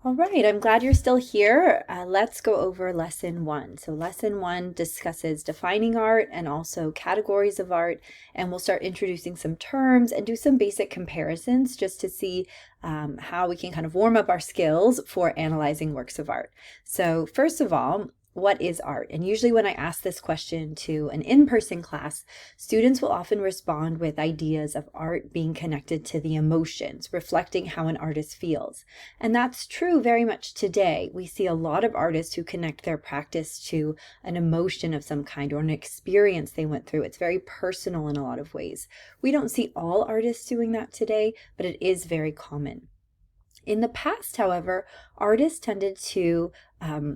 All right, I'm glad you're still here. Let's go over lesson one. So lesson one discusses defining art and also categories of art, and we'll start introducing some terms and do some basic comparisons just to see how we can kind of warm up our skills for analyzing works of art. So first of all, what is art? And usually when I ask this question to an in-person class, students will often respond with ideas of art being connected to the emotions, reflecting how an artist feels. And that's true very much today. We see a lot of artists who connect their practice to an emotion of some kind or an experience they went through. It's very personal in a lot of ways. We don't see all artists doing that today, but it is very common. In the past, however, artists tended to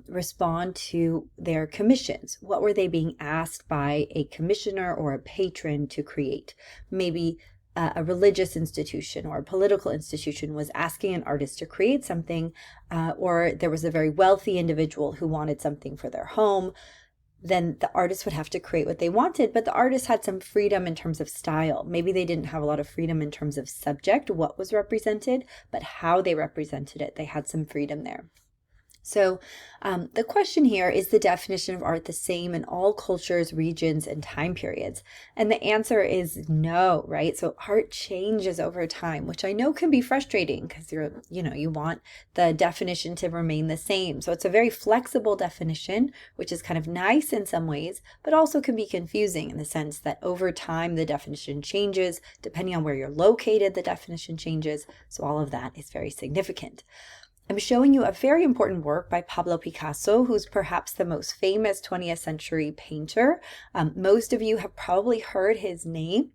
respond to their commissions. What were they being asked by a commissioner or a patron to create? Maybe a religious institution or a political institution was asking an artist to create something, or there was a very wealthy individual who wanted something for their home. Then the artist would have to create what they wanted, but the artist had some freedom in terms of style. Maybe they didn't have a lot of freedom in terms of subject, what was represented, but how they represented it. They had some freedom there. So the question here, is the definition of art the same in all cultures, regions, and time periods? And the answer is no, right? So art changes over time, which I know can be frustrating because you want the definition to remain the same. So it's a very flexible definition, which is kind of nice in some ways, but also can be confusing in the sense that over time the definition changes. Depending on where you're located, the definition changes. So all of that is very significant. I'm showing you a very important work by Pablo Picasso, who's perhaps the most famous 20th century painter. Most of you have probably heard his name.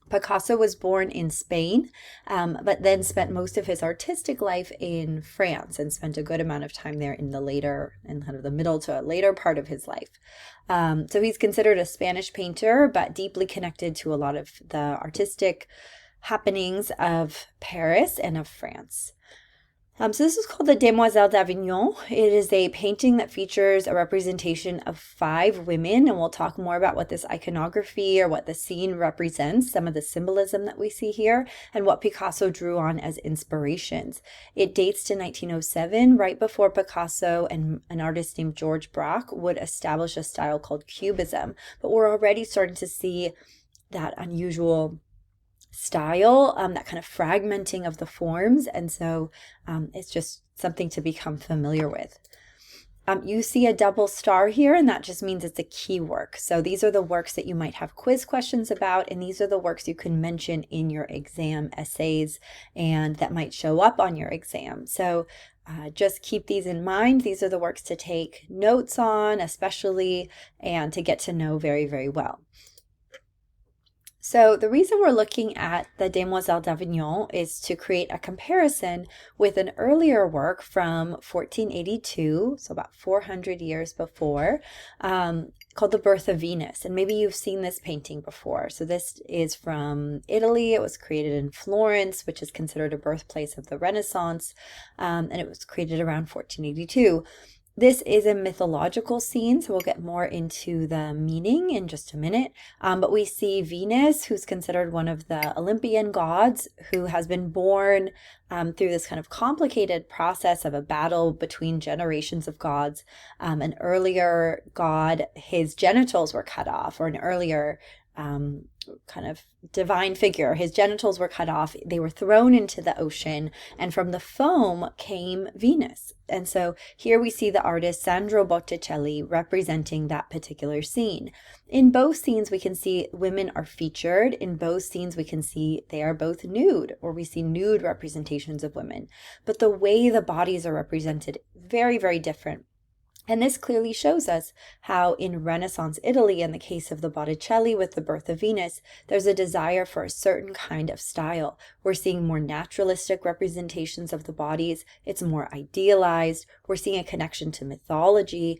Picasso was born in Spain, but then spent most of his artistic life in France and spent a good amount of time there in kind of the middle to later part of his life. So he's considered a Spanish painter, but deeply connected to a lot of the artistic happenings of Paris and of France. So this is called the Demoiselles d'Avignon. It is a painting that features a representation of 5 women, and we'll talk more about what this iconography or what the scene represents, some of the symbolism that we see here, and what Picasso drew on as inspirations. It dates to 1907, right before Picasso and an artist named George Braque would establish a style called Cubism. But we're already starting to see that unusual style, that kind of fragmenting of the forms, and so it's just something to become familiar with. You see a double star here, and that just means it's a key work. So these are the works that you might have quiz questions about, and these are the works you can mention in your exam essays and that might show up on your exam. So just keep these in mind. These are the works to take notes on, especially, and to get to know very, very well. So the reason we're looking at the Demoiselles d'Avignon is to create a comparison with an earlier work from 1482, so about 400 years before, called The Birth of Venus. And maybe you've seen this painting before. So this is from Italy. It was created in Florence, which is considered a birthplace of the Renaissance, and it was created around 1482. This is a mythological scene, so we'll get more into the meaning in just a minute. But we see Venus, who's considered one of the Olympian gods, who has been born through this kind of complicated process of a battle between generations of gods. An earlier god, his genitals were cut off, or an earlier kind of divine figure, his genitals were cut off, they were thrown into the ocean, and from the foam came Venus. And so here we see the artist Sandro Botticelli representing that particular scene. In both scenes we can see women are featured. In both scenes we can see they are both nude, or we see nude representations of women. But the way the bodies are represented, very, very different. And this clearly shows us how in Renaissance Italy, in the case of the Botticelli with The Birth of Venus, there's a desire for a certain kind of style. We're seeing more naturalistic representations of the bodies. It's more idealized. We're seeing a connection to mythology.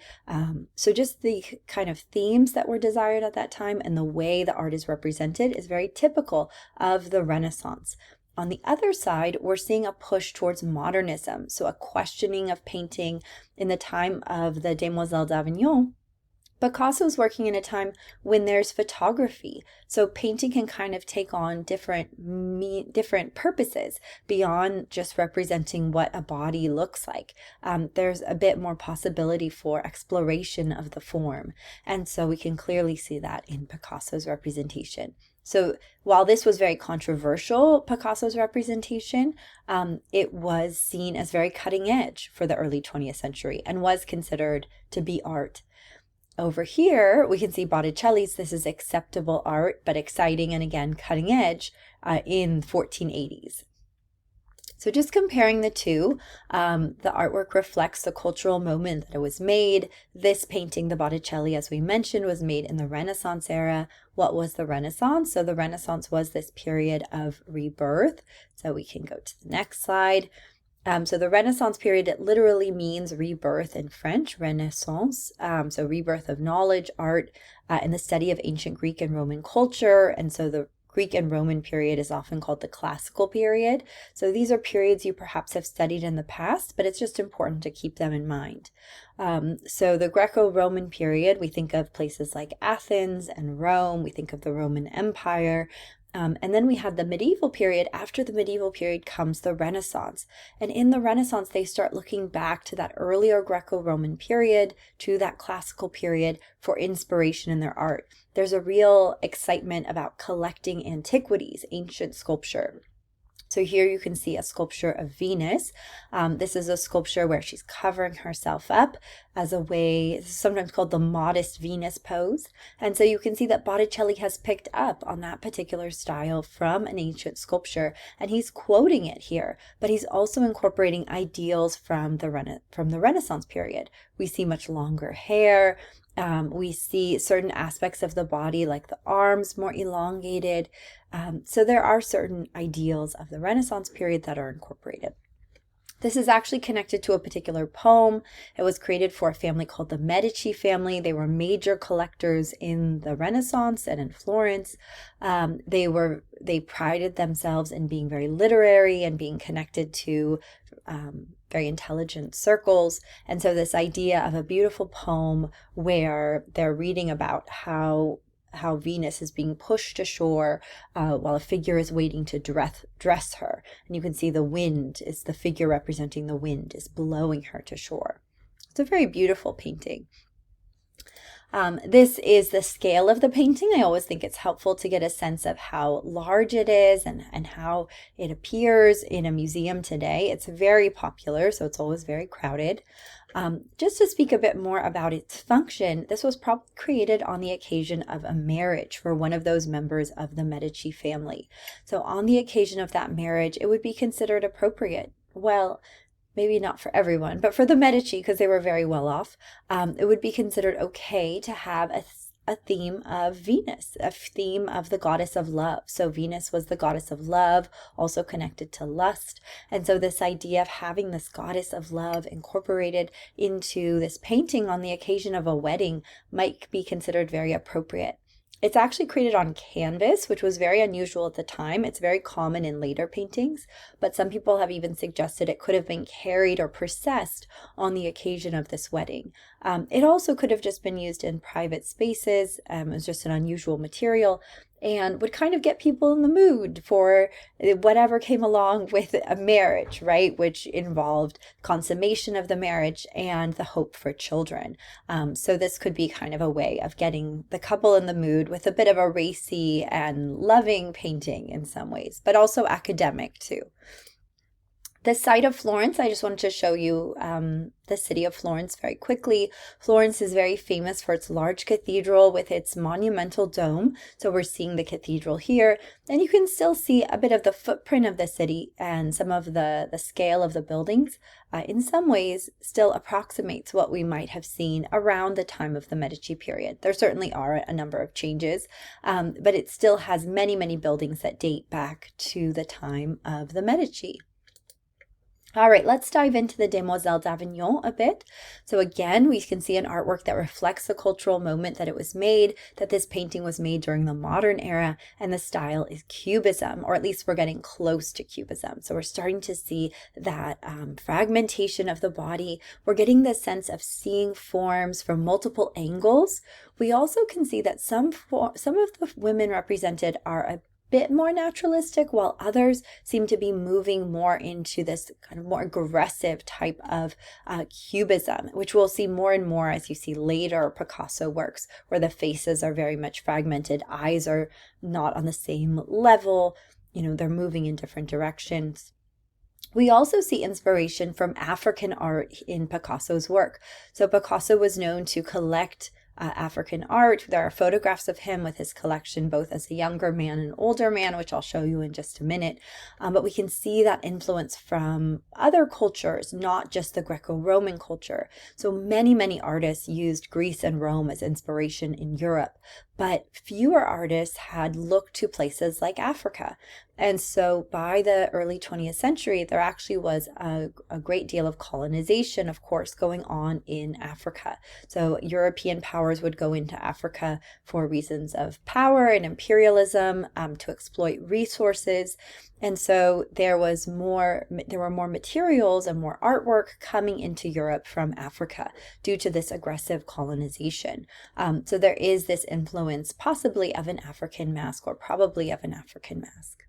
So just the kind of themes that were desired at that time and the way the art is represented is very typical of the Renaissance. On the other side, we're seeing a push towards modernism, so a questioning of painting in the time of the Demoiselles d'Avignon. Picasso's working in a time when there's photography, so painting can kind of take on different purposes beyond just representing what a body looks like. There's a bit more possibility for exploration of the form, and so we can clearly see that in Picasso's representation. So while this was very controversial, Picasso's representation, it was seen as very cutting edge for the early 20th century and was considered to be art. Over here, we can see Botticelli's This is Acceptable Art, but Exciting and again cutting edge in 1480s. So just comparing the two, the artwork reflects the cultural moment that it was made. This painting, the Botticelli, as we mentioned, was made in the Renaissance era. What was the Renaissance? So the Renaissance was this period of rebirth. So we can go to the next slide. So the Renaissance period, it literally means rebirth in French, Renaissance. So rebirth of knowledge, art, and the study of ancient Greek and Roman culture. And so the Greek and Roman period is often called the classical period. So these are periods you perhaps have studied in the past, but it's just important to keep them in mind. So the Greco-Roman period, we think of places like Athens and Rome. We think of the Roman Empire. And then we had the medieval period. After the medieval period comes the Renaissance. And in the Renaissance, they start looking back to that earlier Greco-Roman period, to that classical period for inspiration in their art. There's a real excitement about collecting antiquities, ancient sculpture. So here you can see a sculpture of Venus. This is a sculpture where she's covering herself up as a way, sometimes called the modest Venus pose. And so you can see that Botticelli has picked up on that particular style from an ancient sculpture, and he's quoting it here, but he's also incorporating ideals from the Renaissance period. We see much longer hair. We see certain aspects of the body, like the arms, more elongated. So there are certain ideals of the Renaissance period that are incorporated. This is actually connected to a particular poem. It was created for a family called the Medici family. They were major collectors in the Renaissance and in Florence. They prided themselves in being very literary and being connected to very intelligent circles. And so this idea of a beautiful poem where they're reading about how Venus is being pushed ashore while a figure is waiting to dress her. And you can see the wind is the figure representing the wind is blowing her to shore. It's a very beautiful painting. This is the scale of the painting. I always think it's helpful to get a sense of how large it is and how it appears in a museum today. It's very popular, so it's always very crowded. Just to speak a bit more about its function, this was probably created on the occasion of a marriage for one of those members of the Medici family. So on the occasion of that marriage, it would be considered appropriate. Well, maybe not for everyone, but for the Medici, because they were very well off, it would be considered okay to have a theme of Venus, a theme of the goddess of love. So Venus was the goddess of love, also connected to lust. And so this idea of having this goddess of love incorporated into this painting on the occasion of a wedding might be considered very appropriate. It's actually created on canvas, which was very unusual at the time. It's very common in later paintings, but some people have even suggested it could have been carried or processed on the occasion of this wedding. It also could have just been used in private spaces. It was just an unusual material and would kind of get people in the mood for whatever came along with a marriage, right? Which involved consummation of the marriage and the hope for children. So this could be kind of a way of getting the couple in the mood with a bit of a racy and loving painting in some ways, but also academic too. The site of Florence, I just wanted to show you the city of Florence very quickly. Florence is very famous for its large cathedral with its monumental dome. So we're seeing the cathedral here, and you can still see a bit of the footprint of the city, and some of the scale of the buildings in some ways still approximates what we might have seen around the time of the Medici period. There certainly are a number of changes, but it still has many, many buildings that date back to the time of the Medici. All right, let's dive into the Demoiselles d'Avignon a bit. So again, we can see an artwork that reflects the cultural moment that it was made, that this painting was made during the modern era, and the style is Cubism, or at least we're getting close to Cubism. So we're starting to see that fragmentation of the body. We're getting this sense of seeing forms from multiple angles. We also can see that some of the women represented are a bit more naturalistic, while others seem to be moving more into this kind of more aggressive type of cubism, which we'll see more and more as you see later Picasso works, where the faces are very much fragmented, eyes are not on the same level, they're moving in different directions. We also see inspiration from African art in Picasso's work. So Picasso was known to collect African art. There are photographs of him with his collection, both as a younger man and older man, which I'll show you in just a minute. But we can see that influence from other cultures, not just the Greco-Roman culture. So many artists used Greece and Rome as inspiration in Europe, but fewer artists had looked to places like Africa. And so by the early 20th century, there actually was a great deal of colonization, of course, going on in Africa. So European powers would go into Africa for reasons of power and imperialism, to exploit resources. And so there were more materials and more artwork coming into Europe from Africa due to this aggressive colonization. So there is this influence possibly of an African mask, or probably of an African mask.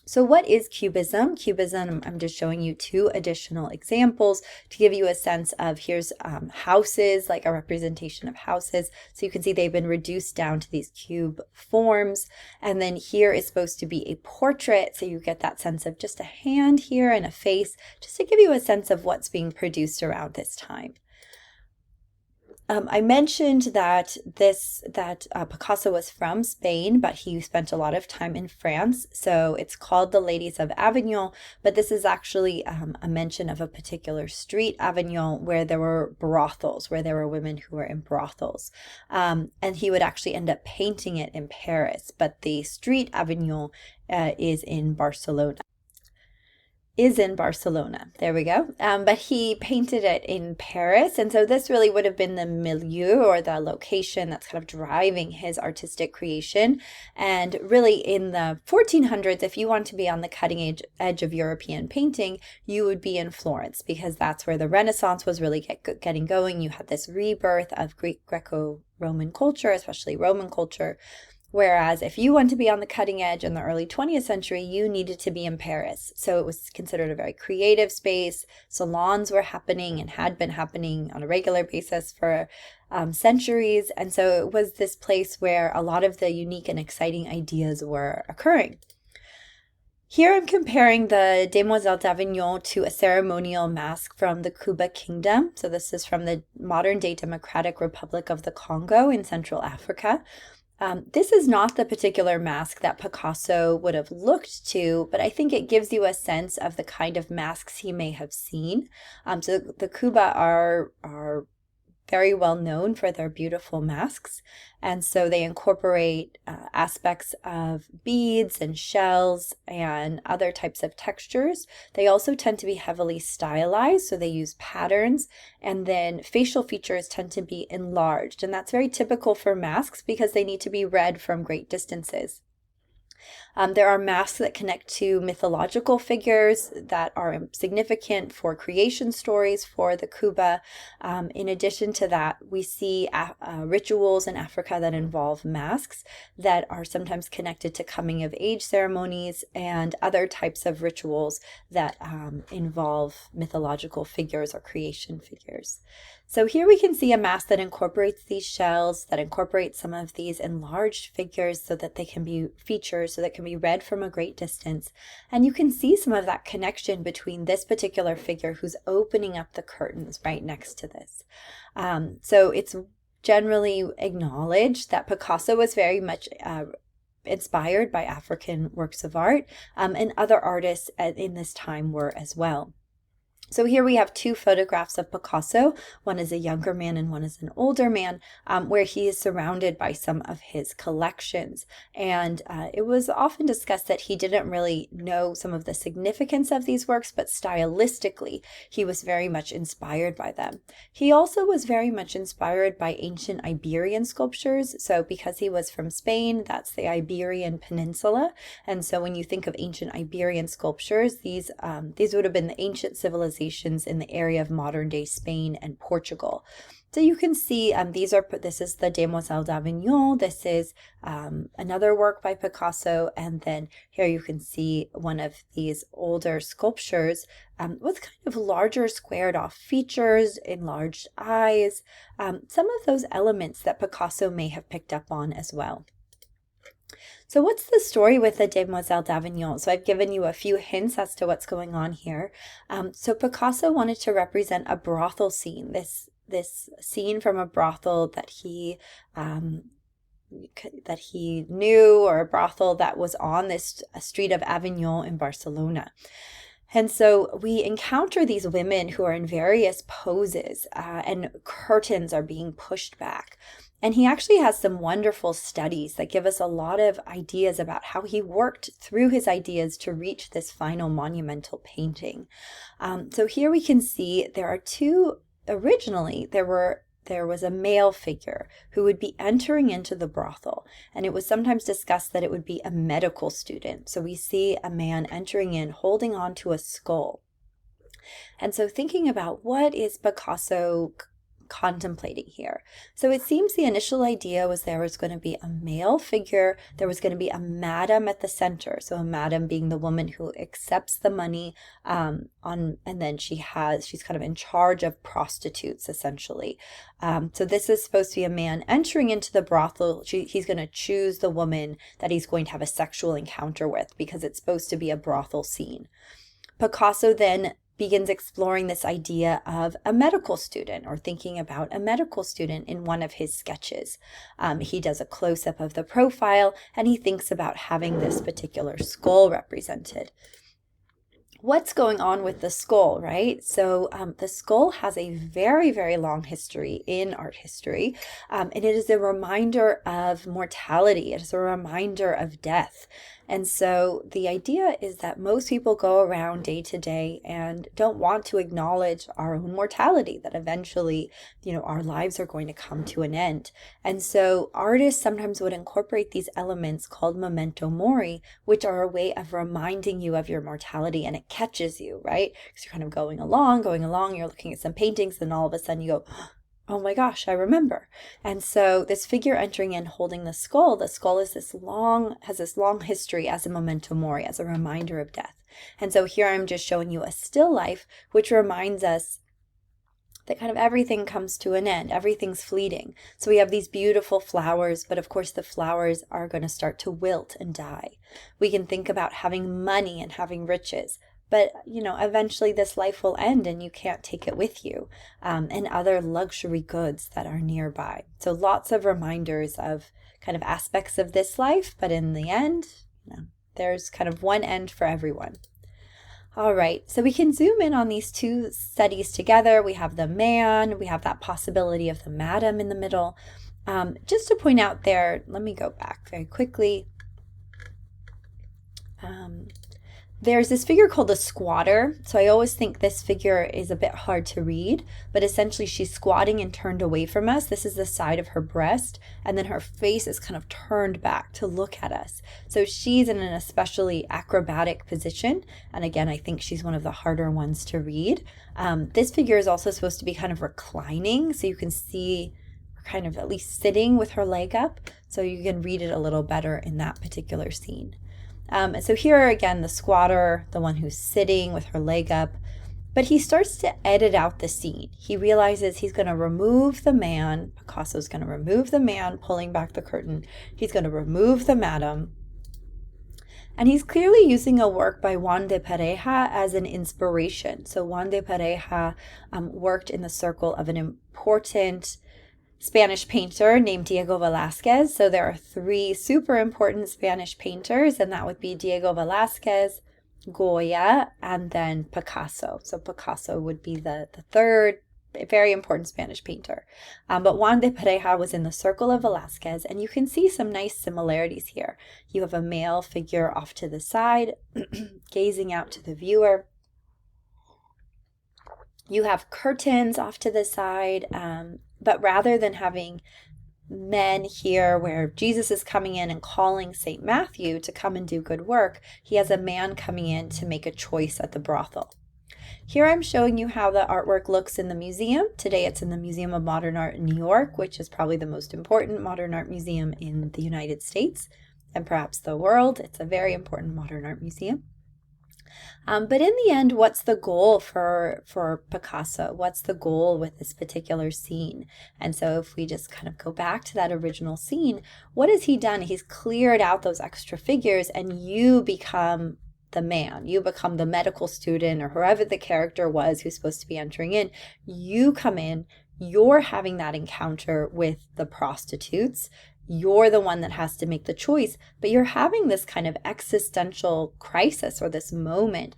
So what is Cubism? Cubism, I'm just showing you two additional examples to give you a sense of, here's houses, like a representation of houses. So you can see they've been reduced down to these cube forms. And then here is supposed to be a portrait. So you get that sense of just a hand here and a face, just to give you a sense of what's being produced around this time. I mentioned that Picasso was from Spain, but he spent a lot of time in France. So it's called the Ladies of Avignon, but this is actually a mention of a particular street, Avignon, where there were brothels, where there were women who were in brothels. And he would actually end up painting it in Paris, but the street Avignon is in Barcelona. There we go. But he painted it in Paris. And so this really would have been the milieu, or the location that's kind of driving his artistic creation. And really in the 1400s, if you want to be on the cutting edge of European painting, you would be in Florence, because that's where the Renaissance was really getting going. You had this rebirth of Greco-Roman culture, especially Roman culture. Whereas if you want to be on the cutting edge in the early 20th century, you needed to be in Paris. So it was considered a very creative space. Salons were happening and had been happening on a regular basis for centuries. And so it was this place where a lot of the unique and exciting ideas were occurring. Here I'm comparing the Demoiselles d'Avignon to a ceremonial mask from the Kuba Kingdom. So this is from the modern-day Democratic Republic of the Congo in Central Africa. This is not the particular mask that Picasso would have looked to, but I think it gives you a sense of the kind of masks he may have seen. So the Kuba are very well known for their beautiful masks, and so they incorporate aspects of beads and shells and other types of textures. They also tend to be heavily stylized, so they use patterns, and then facial features tend to be enlarged, and that's very typical for masks because they need to be read from great distances. There are masks that connect to mythological figures that are significant for creation stories for the Kuba. In addition to that, we see rituals in Africa that involve masks that are sometimes connected to coming of age ceremonies and other types of rituals that involve mythological figures or creation figures. So here we can see a mask that incorporates these shells, that incorporates some of these enlarged figures so that they can be features, so that can be read from a great distance. And you can see some of that connection between this particular figure who's opening up the curtains right next to this. So it's generally acknowledged that Picasso was very much inspired by African works of art, and other artists in this time were as well. So here we have two photographs of Picasso. One is a younger man and one is an older man, where he is surrounded by some of his collections. And it was often discussed that he didn't really know some of the significance of these works, but stylistically, he was very much inspired by them. He also was very much inspired by ancient Iberian sculptures. So because he was from Spain, that's the Iberian Peninsula. And so when you think of ancient Iberian sculptures, these would have been the ancient civilizations in the area of modern-day Spain and Portugal. So you can see this is the Demoiselles d'Avignon. This is another work by Picasso, and then here you can see one of these older sculptures with kind of larger squared-off features, enlarged eyes, some of those elements that Picasso may have picked up on as well. So what's the story with the Demoiselles d'Avignon? So I've given you a few hints as to what's going on here. So Picasso wanted to represent a brothel scene, this scene from a brothel that he knew, or a brothel that was on this street of Avignon in Barcelona. And so we encounter these women who are in various poses, and curtains are being pushed back. And he actually has some wonderful studies that give us a lot of ideas about how he worked through his ideas to reach this final monumental painting. So here we can see there are two. Originally, there was a male figure who would be entering into the brothel, and it was sometimes discussed that it would be a medical student. So we see a man entering in holding on to a skull. And so thinking about what is Picasso contemplating here. So it seems the initial idea was there was going to be a male figure, there was going to be a madam at the center. So a madam being the woman who accepts the money and then she's kind of in charge of prostitutes essentially. So this is supposed to be a man entering into the brothel. He's going to choose the woman that he's going to have a sexual encounter with because it's supposed to be a brothel scene. Picasso then begins exploring this idea of a medical student, or thinking about a medical student in one of his sketches. He does a close-up of the profile, and he thinks about having this particular skull represented. What's going on with the skull, right? So the skull has a very, very long history in art history, and it is a reminder of mortality. It is a reminder of death. And so the idea is that most people go around day to day and don't want to acknowledge our own mortality, that eventually, our lives are going to come to an end. And so artists sometimes would incorporate these elements called memento mori, which are a way of reminding you of your mortality, and it catches you, right? Because you're kind of going along, you're looking at some paintings, and all of a sudden you go, oh my gosh, I remember. And so this figure entering in holding the skull is has this long history as a memento mori, as a reminder of death. And so here I'm just showing you a still life, which reminds us that kind of everything comes to an end, everything's fleeting. So we have these beautiful flowers, but of course the flowers are going to start to wilt and die. We can think about having money and having riches, but, eventually this life will end and you can't take it with you, and other luxury goods that are nearby. So lots of reminders of kind of aspects of this life, but in the end, there's kind of one end for everyone. All right, so we can zoom in on these two studies together. We have the man, we have that possibility of the madam in the middle. Just to point out there, let me go back very quickly. There's this figure called the squatter. So I always think this figure is a bit hard to read, but essentially she's squatting and turned away from us. This is the side of her breast, and then her face is kind of turned back to look at us. So she's in an especially acrobatic position. And again, I think she's one of the harder ones to read. This figure is also supposed to be kind of reclining. So you can see her kind of at least sitting with her leg up. So you can read it a little better in that particular scene. And so here again, the squatter, the one who's sitting with her leg up, but he starts to edit out the scene. He realizes he's going to remove the man. Picasso's going to remove the man, pulling back the curtain. He's going to remove the madam. And he's clearly using a work by Juan de Pareja as an inspiration. So Juan de Pareja worked in the circle of an important Spanish painter named Diego Velázquez. So there are three super important Spanish painters, and that would be Diego Velázquez, Goya, and then Picasso. So Picasso would be the third very important Spanish painter. But Juan de Pareja was in the circle of Velázquez, and you can see some nice similarities here. You have a male figure off to the side, gazing out to the viewer. You have curtains off to the side, but rather than having men here where Jesus is coming in and calling St. Matthew to come and do good work, he has a man coming in to make a choice at the brothel. Here I'm showing you how the artwork looks in the museum. Today it's in the Museum of Modern Art in New York, which is probably the most important modern art museum in the United States and perhaps the world. It's a very important modern art museum. But in the end, what's the goal for Picasso? What's the goal with this particular scene? And so if we just kind of go back to that original scene, what has he done? He's cleared out those extra figures, and you become the man. You become the medical student or whoever the character was who's supposed to be entering in. You come in, you're having that encounter with the prostitutes. You're the one that has to make the choice, but you're having this kind of existential crisis or this moment.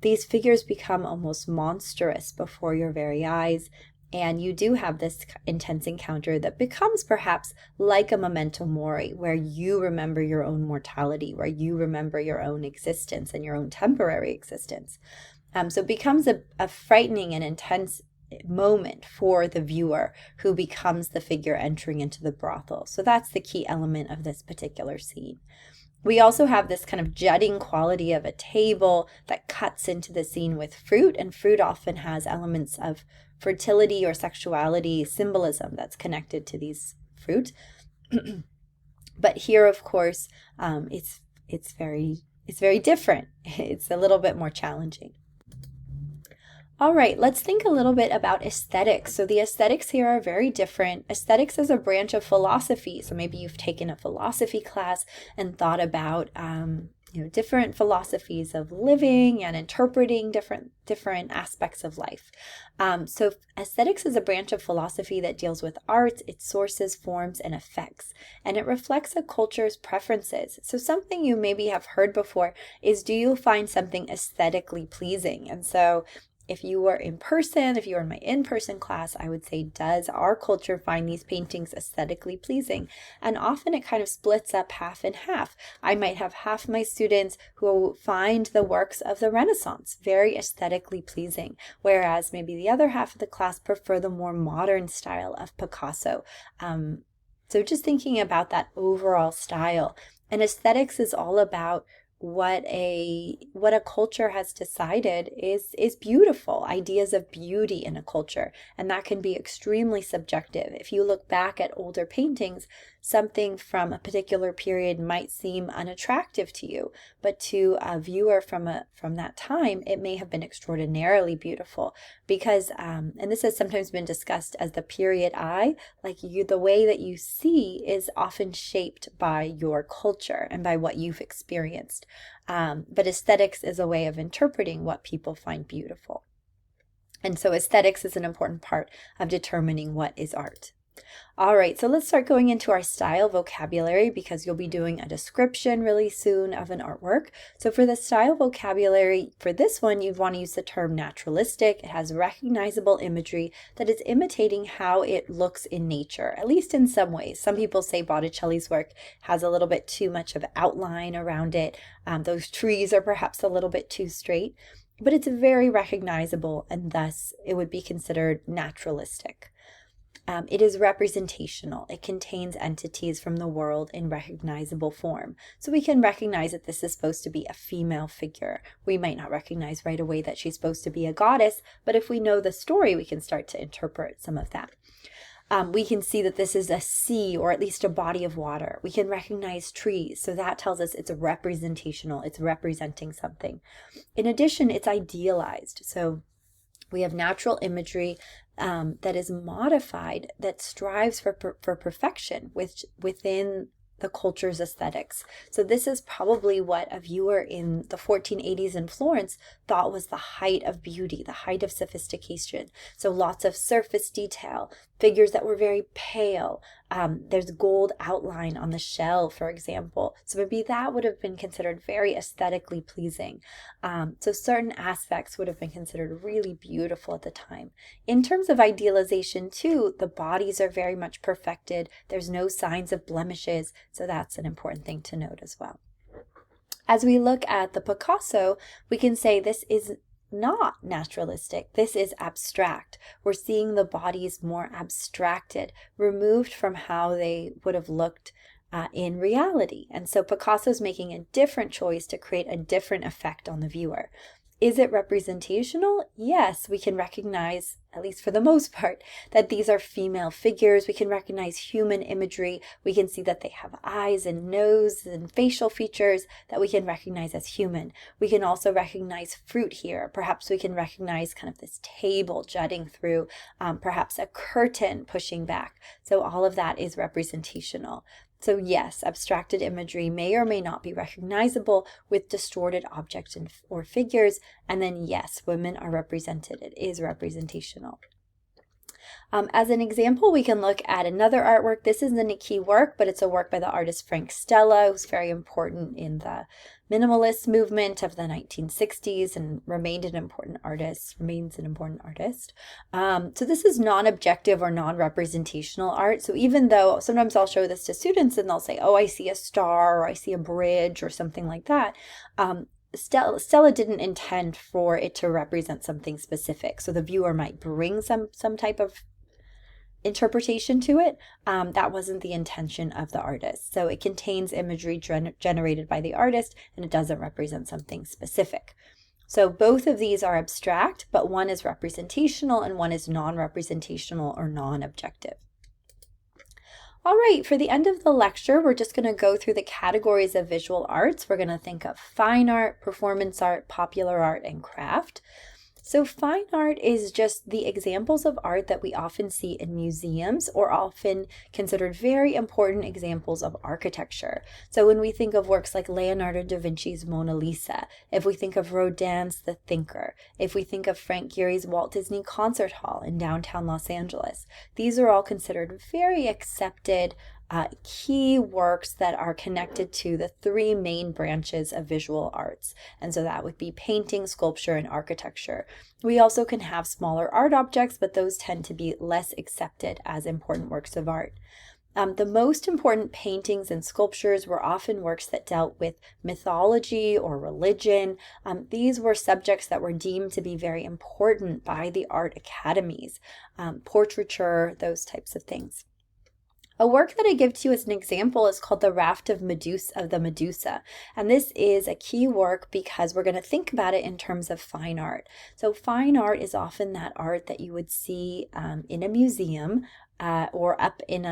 These figures become almost monstrous before your very eyes. And you do have this intense encounter that becomes perhaps like a memento mori, where you remember your own mortality, where you remember your own existence and your own temporary existence. So it becomes a frightening and intense moment for the viewer who becomes the figure entering into the brothel. So that's the key element of this particular scene. We also have this kind of jutting quality of a table that cuts into the scene with fruit, and fruit often has elements of fertility or sexuality symbolism that's connected to these fruit. But here, of course, it's very different. It's a little bit more challenging. All right, let's think a little bit about aesthetics. So the aesthetics here are very different. Aesthetics is a branch of philosophy. So maybe you've taken a philosophy class and thought about different philosophies of living and interpreting different aspects of life. So aesthetics is a branch of philosophy that deals with art, its sources, forms, and effects, and it reflects a culture's preferences. So something you maybe have heard before is, do you find something aesthetically pleasing? And so if you were in person, if you were in my in-person class, I would say, does our culture find these paintings aesthetically pleasing? And often it kind of splits up half and half. I might have half my students who find the works of the Renaissance very aesthetically pleasing, whereas maybe the other half of the class prefer the more modern style of Picasso. So just thinking about that overall style. And aesthetics is all about what a culture has decided is beautiful, ideas of beauty in a culture, and that can be extremely subjective. If you look back at older paintings, something from a particular period might seem unattractive to you, but to a viewer from that time, it may have been extraordinarily beautiful because and this has sometimes been discussed as the period eye, like the way that you see is often shaped by your culture and by what you've experienced. But aesthetics is a way of interpreting what people find beautiful. And so aesthetics is an important part of determining what is art. All right, so let's start going into our style vocabulary because you'll be doing a description really soon of an artwork. So for the style vocabulary, for this one, you'd want to use the term naturalistic. It has recognizable imagery that is imitating how it looks in nature, at least in some ways. Some people say Botticelli's work has a little bit too much of outline around it. Those trees are perhaps a little bit too straight, but it's very recognizable and thus it would be considered naturalistic. It is representational. It contains entities from the world in recognizable form. So we can recognize that this is supposed to be a female figure. We might not recognize right away that she's supposed to be a goddess, but if we know the story, we can start to interpret some of that. We can see that this is a sea or at least a body of water. We can recognize trees. So that tells us it's representational. It's representing something. In addition, it's idealized. So we have natural imagery that is modified, that strives for perfection within the culture's aesthetics. So this is probably what a viewer in the 1480s in Florence thought was the height of beauty, the height of sophistication. So lots of surface detail, figures that were very pale. There's gold outline on the shell, for example. So maybe that would have been considered very aesthetically pleasing. So certain aspects would have been considered really beautiful at the time. In terms of idealization too, the bodies are very much perfected. There's no signs of blemishes. So that's an important thing to note as well. As we look at the Picasso, we can say this is not naturalistic. This is abstract. We're seeing the bodies more abstracted, removed from how they would have looked in reality. And so Picasso's making a different choice to create a different effect on the viewer. Is it representational? Yes, we can recognize, at least for the most part, that these are female figures. We can recognize human imagery. We can see that they have eyes and nose and facial features that we can recognize as human. We can also recognize fruit here. Perhaps we can recognize kind of this table jutting through, perhaps a curtain pushing back. So all of that is representational. So yes, abstracted imagery may or may not be recognizable with distorted objects or figures. And then yes, women are represented. It is representational. As an example, we can look at another artwork. This isn't a key work, but it's a work by the artist Frank Stella, who's very important in the minimalist movement of the 1960s and remains an important artist. So this is non-objective or non-representational art. So even though sometimes I'll show this to students and they'll say, oh, I see a star or I see a bridge or something like that. Stella didn't intend for it to represent something specific. So the viewer might bring some type of interpretation to it. That wasn't the intention of the artist. So it contains imagery generated by the artist, and it doesn't represent something specific. So both of these are abstract, but one is representational and one is non-representational or non-objective. All right, for the end of the lecture, we're just going to go through the categories of visual arts. We're going to think of fine art, performance art, popular art, and craft. So fine art is just the examples of art that we often see in museums or often considered very important examples of architecture. So when we think of works like Leonardo da Vinci's Mona Lisa, if we think of Rodin's The Thinker, if we think of Frank Gehry's Walt Disney Concert Hall in downtown Los Angeles, these are all considered very accepted key works that are connected to the three main branches of visual arts. And so that would be painting, sculpture, and architecture. We also can have smaller art objects, but those tend to be less accepted as important works of art. The most important paintings and sculptures were often works that dealt with mythology or religion. These were subjects that were deemed to be very important by the art academies, portraiture, those types of things. A work that I give to you as an example is called the Raft of the Medusa. And this is a key work because we're going to think about it in terms of fine art. So fine art is often that art that you would see in a museum or up in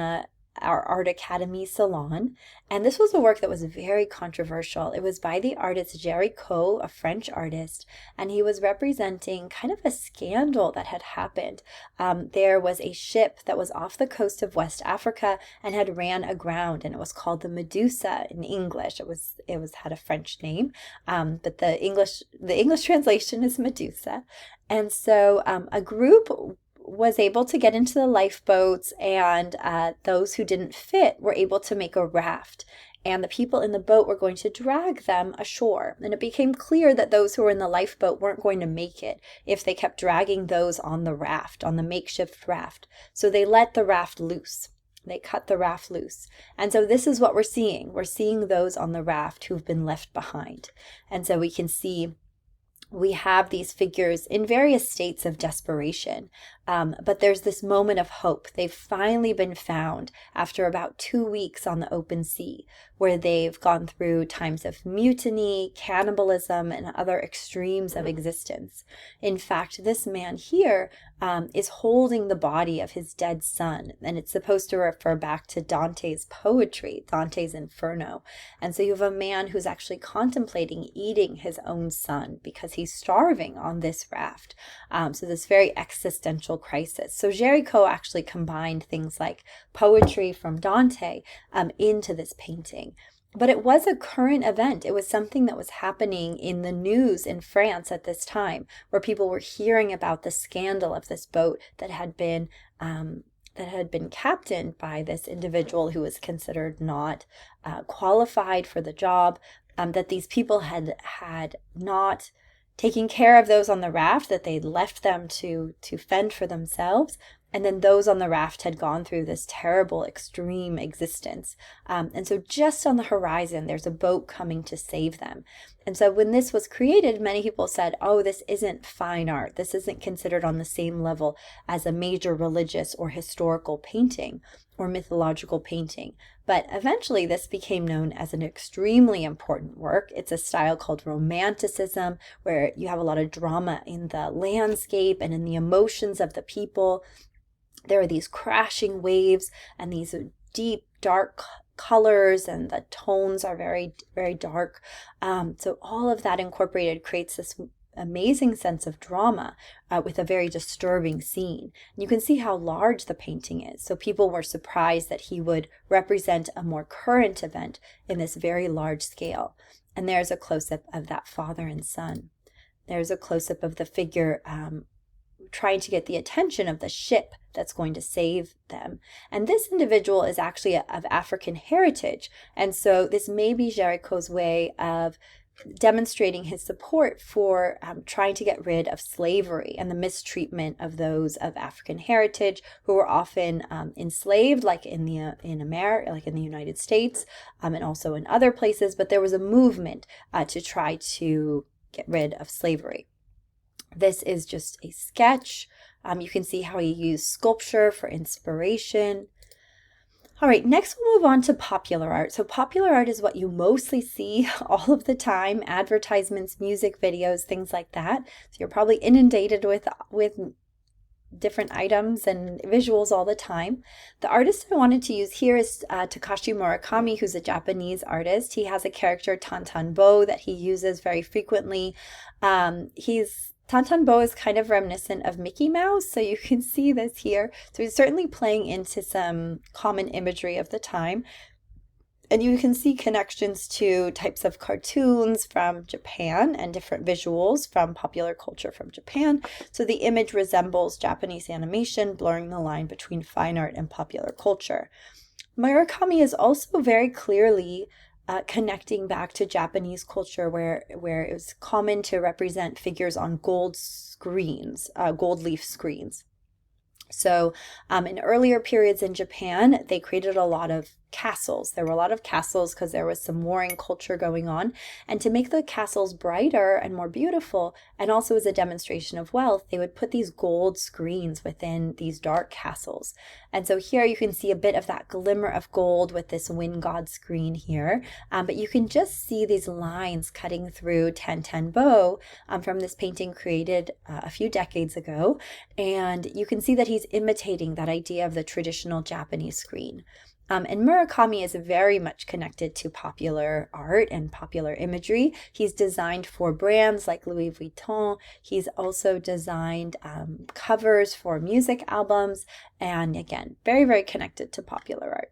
our art academy salon. And this was a work that was very controversial. It was by the artist Géricault, a French artist, and he was representing kind of a scandal that had happened. There was a ship that was off the coast of West Africa and had ran aground, and it was called the Medusa in English. It had a French name, but the English translation is Medusa. And so a group was able to get into the lifeboats, and those who didn't fit were able to make a raft, and the people in the boat were going to drag them ashore. And it became clear that those who were in the lifeboat weren't going to make it if they kept dragging those on the raft, on the makeshift raft. So they let the raft loose. They cut the raft loose. And so this is what we're seeing. We're seeing those on the raft who've been left behind. And so we can see we have these figures in various states of desperation, but there's this moment of hope. They've finally been found after about 2 weeks on the open sea, where they've gone through times of mutiny, cannibalism, and other extremes of existence. In fact, this man here is holding the body of his dead son, and it's supposed to refer back to Dante's poetry, Dante's Inferno. And so you have a man who's actually contemplating eating his own son because he's starving on this raft. So this very existential crisis. So Géricault actually combined things like poetry from Dante into this painting. But it was a current event. It was something that was happening in the news in France at this time, where people were hearing about the scandal of this boat that had been captained by this individual who was considered not qualified for the job. That these people had not taken care of those on the raft, that they'd left them to fend for themselves. And then those on the raft had gone through this terrible, extreme existence. And so just on the horizon, there's a boat coming to save them. And so when this was created, many people said, oh, this isn't fine art. This isn't considered on the same level as a major religious or historical painting or mythological painting. But eventually this became known as an extremely important work. It's a style called Romanticism, where you have a lot of drama in the landscape and in the emotions of the people. There are these crashing waves and these deep, dark colors, and the tones are very, very dark. So all of that incorporated creates this amazing sense of drama with a very disturbing scene. And you can see how large the painting is. So people were surprised that he would represent a more current event in this very large scale. And there's a close-up of that father and son. There's a close-up of the figure trying to get the attention of the ship that's going to save them. And this individual is actually of African heritage. And so this may be Géricault's way of demonstrating his support for trying to get rid of slavery and the mistreatment of those of African heritage who were often enslaved, like in America, like in the United States, and also in other places. But there was a movement to try to get rid of slavery. This is just a sketch. You can see how he used sculpture for inspiration. All right, next we'll move on to popular art. So popular art is what you mostly see all of the time, advertisements, music videos, things like that. So you're probably inundated with different items and visuals all the time. The artist I wanted to use here is Takashi Murakami, who's a Japanese artist. He has a character, Tantanbo, that he uses very frequently. Tantanbo is kind of reminiscent of Mickey Mouse, so you can see this here. So he's certainly playing into some common imagery of the time. And you can see connections to types of cartoons from Japan and different visuals from popular culture from Japan. So the image resembles Japanese animation, blurring the line between fine art and popular culture. Murakami is also very clearly connecting back to Japanese culture, where it was common to represent figures on gold screens, gold leaf screens. So in earlier periods in Japan, they created a lot of castles. There were a lot of castles because there was some warring culture going on. And to make the castles brighter and more beautiful, and also as a demonstration of wealth, they would put these gold screens within these dark castles. And so here you can see a bit of that glimmer of gold with this wind god screen here. But you can just see these lines cutting through Tantanbo from this painting created a few decades ago. And you can see that he's imitating that idea of the traditional Japanese screen. And Murakami is very much connected to popular art and popular imagery. He's designed for brands like Louis Vuitton. He's also designed covers for music albums. And again, very, very connected to popular art.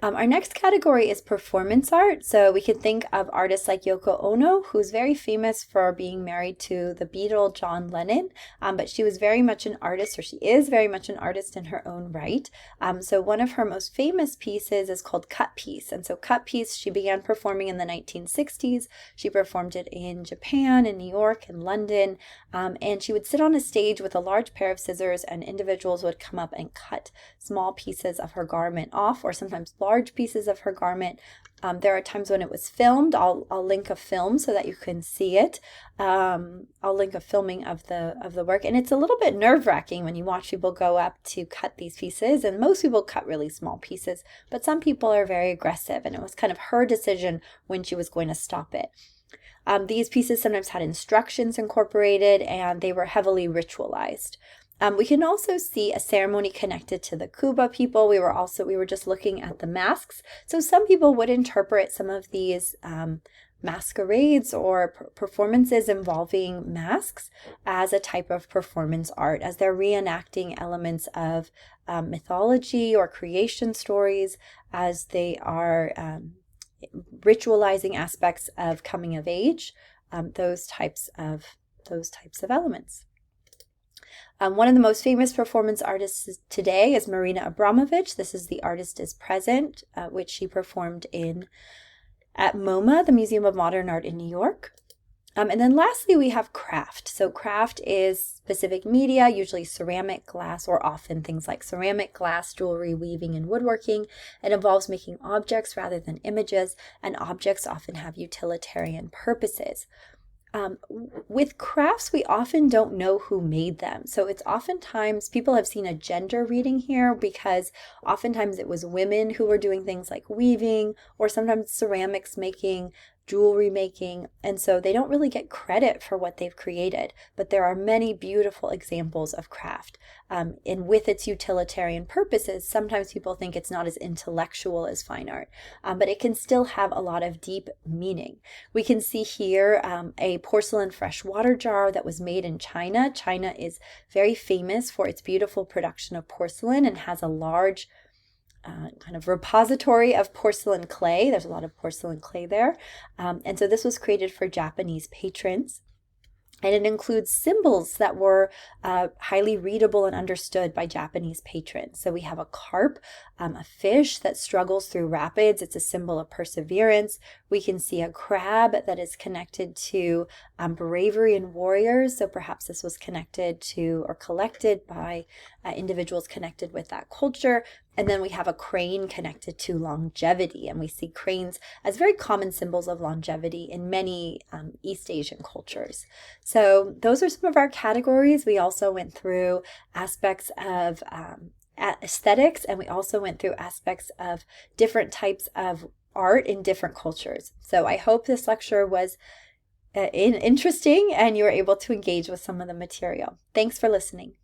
Our next category is performance art. So we can think of artists like Yoko Ono, who's very famous for being married to the Beatle John Lennon, but she was very much an artist, or she is very much an artist in her own right. So one of her most famous pieces is called Cut Piece. And so Cut Piece, she began performing in the 1960s. She performed it in Japan, in New York, in London, and she would sit on a stage with a large pair of scissors, and individuals would come up and cut small pieces of her garment off, or sometimes large pieces of her garment. There are times when it was filmed. I'll link a film so that you can see it. I'll link a filming of the work, and it's a little bit nerve-wracking when you watch people go up to cut these pieces, and most people cut really small pieces, but some people are very aggressive, and it was kind of her decision when she was going to stop it. These pieces sometimes had instructions incorporated, and they were heavily ritualized. We can also see a ceremony connected to the Kuba people. We were just looking at the masks. So some people would interpret some of these masquerades or performances involving masks as a type of performance art, as they're reenacting elements of mythology or creation stories, as they are ritualizing aspects of coming of age, those types of elements. One of the most famous performance artists today is Marina Abramović. This is The Artist is Present, which she performed at MoMA, the Museum of Modern Art in New York. And then lastly, we have craft. So craft is specific media, usually ceramic, glass, or often things like ceramic, glass, jewelry, weaving, and woodworking. It involves making objects rather than images, and objects often have utilitarian purposes. With crafts, we often don't know who made them. So it's oftentimes, people have seen a gender reading here because oftentimes it was women who were doing things like weaving or sometimes ceramics making, jewelry making, and so they don't really get credit for what they've created. But there are many beautiful examples of craft. And with its utilitarian purposes, sometimes people think it's not as intellectual as fine art, but it can still have a lot of deep meaning. We can see here a porcelain freshwater jar that was made in China. China is very famous for its beautiful production of porcelain and has a large kind of repository of porcelain clay. There's a lot of porcelain clay there. And so this was created for Japanese patrons. And it includes symbols that were highly readable and understood by Japanese patrons. So we have a carp, a fish that struggles through rapids. It's a symbol of perseverance. We can see a crab that is connected to bravery and warriors. So perhaps this was connected to or collected by individuals connected with that culture. And then we have a crane connected to longevity. And we see cranes as very common symbols of longevity in many East Asian cultures. So those are some of our categories. We also went through aspects of aesthetics, and we also went through aspects of different types of art in different cultures. So I hope this lecture was interesting and you were able to engage with some of the material. Thanks for listening.